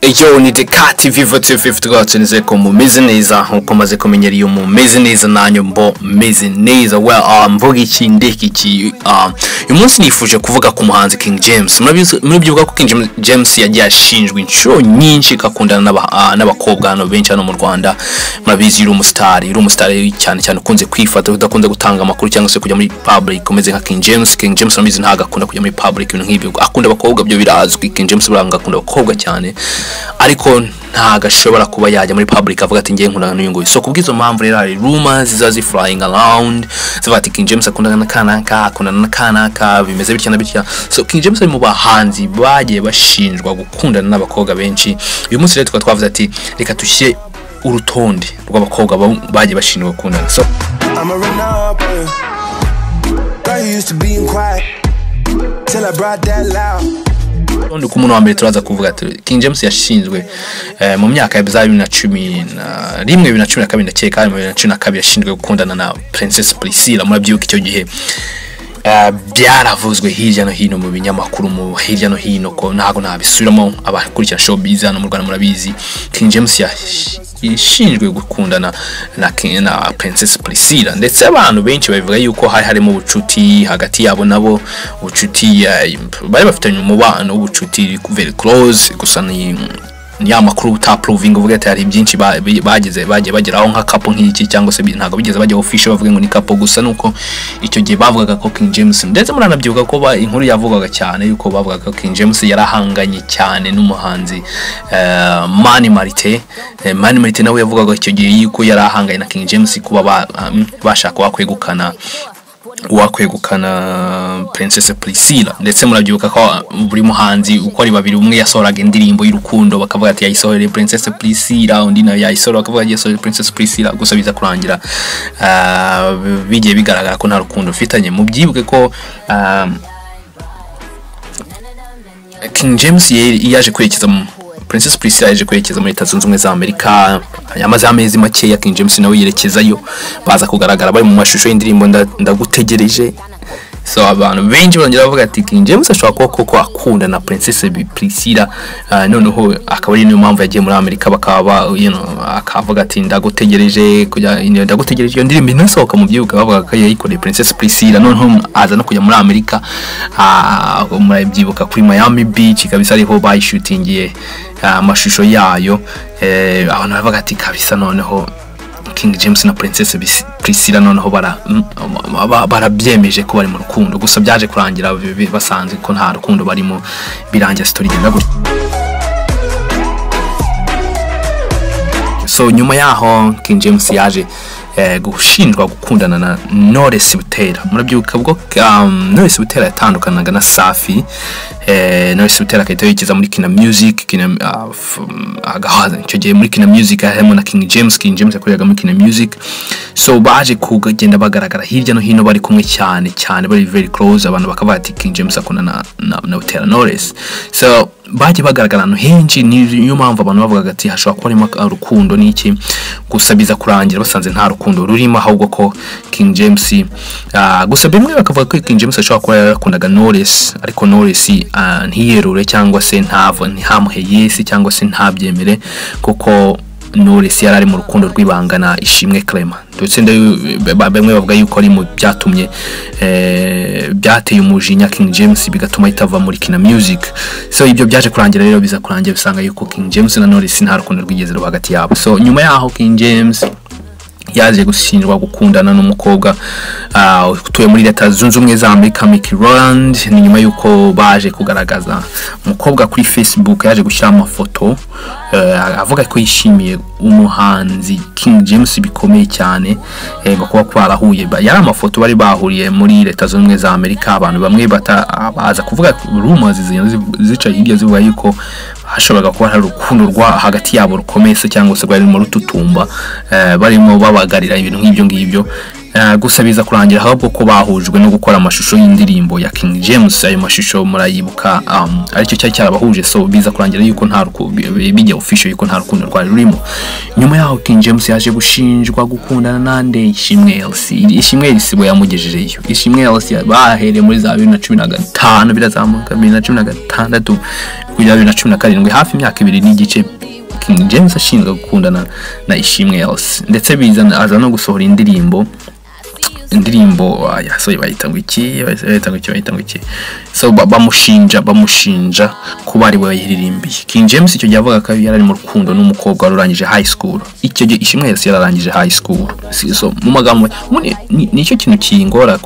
Ejo ni Dekati Vivo 250 gatunize ko mumeze neza nkuko maze kumenyera iyo mumeze neza nanyo mbo meze neza. Well mvuga iki ndeki iki uyu munsi nifuje kuvuga ku muhanzi King James. Murabyuka ko King James yagiye ashinjwe inshuro nyinshi kakundana n'abakobwa hano benshi hano mu Rwanda. Murabizi uri umustar cyane cyane ukunze kwifata udakunze gutanga amakuru cyangwa se kujya muri public komeze nka King James. King James murabizi ntaga akunda kujya muri public ibintu nk'ibyo, akunda abakobwa byo birazwi. King James buranga akunda abakobwa cyane ariko ntaga ashobora kuba yajya muri public avuga ati ngiye nkundana n'uyu nguyu. So kubwizo mpamvu rero hari rumors zizazi flying around zivuga ati King James akundana na kanaka bimeze bityo na bityo. So King James ari mu bahanzi bagiye bashinjwa gukundana n'abakobwa benshi. Uyu munsi rero twavuze ati reka tushyire urutonde rw'abakobwa bagiye bashinjwa gukundana. So I'm a run up girl used to be quiet till I brought that loud. Undi ku muntu wa mbere turaza kuvuga ati King James yashinzwe mu myaka ya 2010 2012 ndakeka 2012 yashinzwe gukundana na Princess Priscilla. Murabyuka icyo gihe byaravuzwe hirya no hino mu binyamakuru mu hirya no hino ko ntago nabisubiramo abakurikira showbiz hano mu Rwanda. Murabizi King James yashinjwe gukundana na Princess Priscilla, ndetse abantu benshi bavuga yuko harimo ubucuti hagati yabo nabo, ubucuti bari bafitanye umubano w'ubucuti very close. Gusa ni amakuru utaproving uvuga ati hari byinshi bagiye bageraho nka couple nk'iki cyangwa se ntago bigeze bajya official bavuga ngo ni couple. Gusa nuko icyo gihe bavugaga ko King James, ndetse muranabyuka ko inkuru yavugaga cyane yuko bavugaga ko King James yarahanganye cyane n'umuhanzi Mani Martin. Mani Martin nawe yavugaga icyo gihe yuko yarahanganye na King James kuba bashaka wakwegukana Princess Priscilla. Ndetse murabyuka ko buri muhanzi uko ari babiri, umwe yasohoraga indirimbo y'urukundo bakavuga ati yayisohoreye Princess Priscilla, undi nawe yayisohora bakavuga ati yayisohoreye Princess Priscilla. Gusa biza kurangira bigiye bigaragara ko nta rukundo ufitanye. Mubyibuke ko King James yaje kwerekeza Princess Priscilla yaje kwerekeza muri Leta Zunze Ubumwe za Amerika. Yamaze amezi make ya King James nawe yerekezayo, baza kugaragara bari mu mashusho y'indirimbo ndagutegereje. So abantu benshi bongera bavuga ati King James ashobora kuba akunda na Princess Priscilla, noneho akaba ari niyo mpamvu yagiye muri Amerika bakaba akavuga ati ndagutegereje iyo ndirimbo inasohoka. mu byuka bavuga ko yayikoreye Princess Priscilla, noneho aza no kujya muri Amerika. Murabyibuka kuri Miami Beach kabisa ariho bayishutingiye amashusho yayo. Abantu bavuga ati kabisa noneho King James na Princess Priscilla noneho barabyemeje ko bari mu rukundo. Gusa byaje kurangira basanze ko nta rukundo barimo, birangira story igenda gutyo. So nyuma yaho King James yaje gushinjwa gukundana na Knowless Butera. Murabyuka bwo Knowless Butera yatandukanaga na Safi. Knowless Butera akahita yikiza muri Kina Music, agahaza icyo gihe muri Kina Music harimo na King James yakoreraga muri Kina Music. So baje kugenda bagaragara hirya no hino bari kumwe cyane bari very close. Abantu bakavuga ati King James akundana na Butera Knowless. So baje bagaragara no henshi, niyo mpamvu abantu bavugaga ati hashobora kuba harimo urukundo n'iki. Gusa biza kurangira basanze nta rukundo rurimo, ahubwo ko King James gusa bimwe bakavuga ko King James ashobora kuba yarakundaga Knowless, ariko Knowless ntiyerure cyangwa se ntihamuhe yes cyangwa se ntabyemere, kuko Knowless yarari mu rukundo rw'ibanga na Ishimwe Clement. Ndetse bamwe bavuga yuko ari mu byatumye byateye umujinya King James bigatuma itava muri Kina Music. So ibyo byaje kurangira rero biza kurangira bisanga yuko King James na Knowless nta rukundo rwigeze ruba hagati yabo. So nyuma yaho King James yaje gushinjwa gukundana n'umukobwa utuye muri Leta Zunze Ubumwe za Amerika, Mickey Roland. Ni nyuma yuko baje kugaragaza umukobwa kuri Facebook yaje gushyira amafoto avuga ko yishimiye umuhanzi King James bikomeye cyane, kuba kwarahuye. Yari amafoto bari bahuriye muri Leta Zunze Ubumwe za Amerika. Abantu bamwe baza kuvuga rumors zica hirya zivuga yuko hashoboraga kuba hari urukundo rwa hagati yabo rukomeye cyangwa se bari mu rututumba barimo babagarira ibintu nk'ibyo ngibyo. gusa biza kurangira ahubwo ko bahujwe no gukora amashusho y'indirimbo ya King James. Ayo mashusho murayibuka aricyo cyari cyarabahuje, so biza kurangira yuko nta bijya official yuko nta rukundo rwari rurimo. Nyuma yaho King James yaje gushinjwa gukundana nande Ishimwe Elsie. Ishimwe Elsie bo yamugejejeyo. Ishimwe Elsie bahereye muri za 2015 birazamuka 2016 kugera 2017, hafi imyaka 2 n'igice King James ashinzwe gukundana na Ishimwe Elsie, ndetse bizana aza no gusohora indirimbo so bayita ngo iki, so bamushinja kuba ari we yiririmbiye. King James icyo gihe avuga ko yari mu rukundo n'umukobwa warurangije high school. Icyo gihe Ishimwe Elsie yararangije high school. So mu magambo nicyo kintu kingora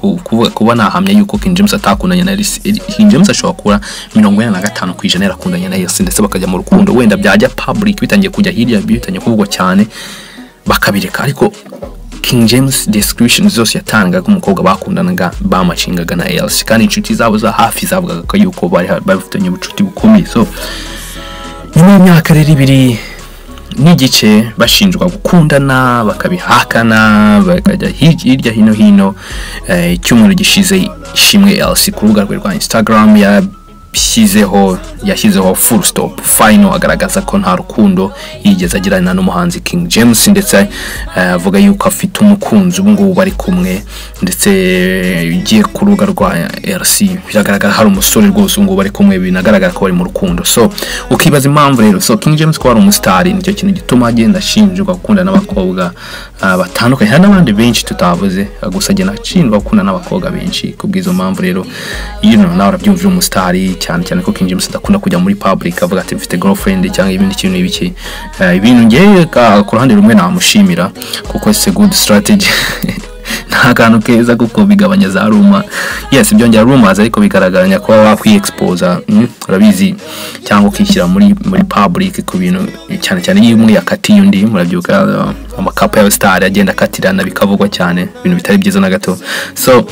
kuba nahamya yuko King James atakundanye na Elsie. King James ashobora kuba 45% yarakundanye na Elsie ndetse bakajya mu rukundo, wenda byajya public bitangiye kujya hirya bitangiye kuvugwa cyane bakabireka, ariko King James description zose yatangaga umukobwa bakundanaga bamacingaga na Elsie, kandi inshuti zabo za hafi zavugaga ko yuko bari bafitanye ubucuti bukomeye. So nyuma y'imyaka 2 n'igice bashinjwa gukundana bakabihakana bakajya hirya hino, icyumweru gishize Ishimwe Elsie ku rubuga rwe rwa Instagram yashyizeho full stop final, agaragaza ko nta rukundo yigeze agirana n'umuhanzi King James, ndetse avuga yuko afite umukunzi ubu ngubu bari kumwe, ndetse ugiye ku rubuga rwa Elsie biragaragara hari umusore rwose ubu ngubu bari kumwe, binagaragara ko bari mu rukundo. So ukibaza impamvu rero, so King James ko ari umustar, nicyo kintu gituma agenda ashinjwa gukunda n'abakobwa batandukanye, hari n'abandi benshi tutavuze, gusa agenda ashinjwa gukunda n'abakobwa benshi. Kubwizo mpamvu rero nawe urabyumvira umustar cyane ko King James adakunda kujya muri public avuga ati mfite girlfriend cyangwa ibindi kintu ibiki. Ibintu ngiye ku ruhande rumwe namushimira kuko it's a good strategy. Nta kantu keza kuko bigabanya za rumor. Yes, byongera rumors ariko bigaragaranya ko wakwi-expose urabizi cyangwa ukishyira muri public ku bintu cyane iyo umwe yakatiye undi. Murabyuka amakapa ya star agenda akatirana bikavugwa cyane, ibintu bitari byiza na gato. So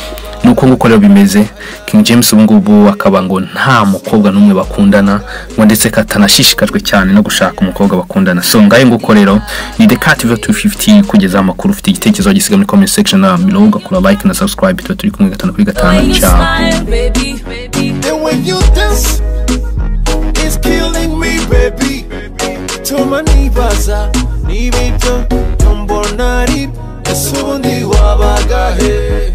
nuko nguko rero bimeze. King James ubu ngubu akaba ngo nta mukobwa n'umwe bakundana, ngo ndetse katanashishikajwe cyane no gushaka umukobwa bakundana. So ngaye nguko rero ni The Captive 250 kugeza amakuru. Ufite igitekerezo gisiga muri comment section na below, ugakora like na subscribe. Turi kumwe 5 ciao. And when you dance, it's killing me, baby. Toma nibaza, nibito, tombonari, esundi wabagahe.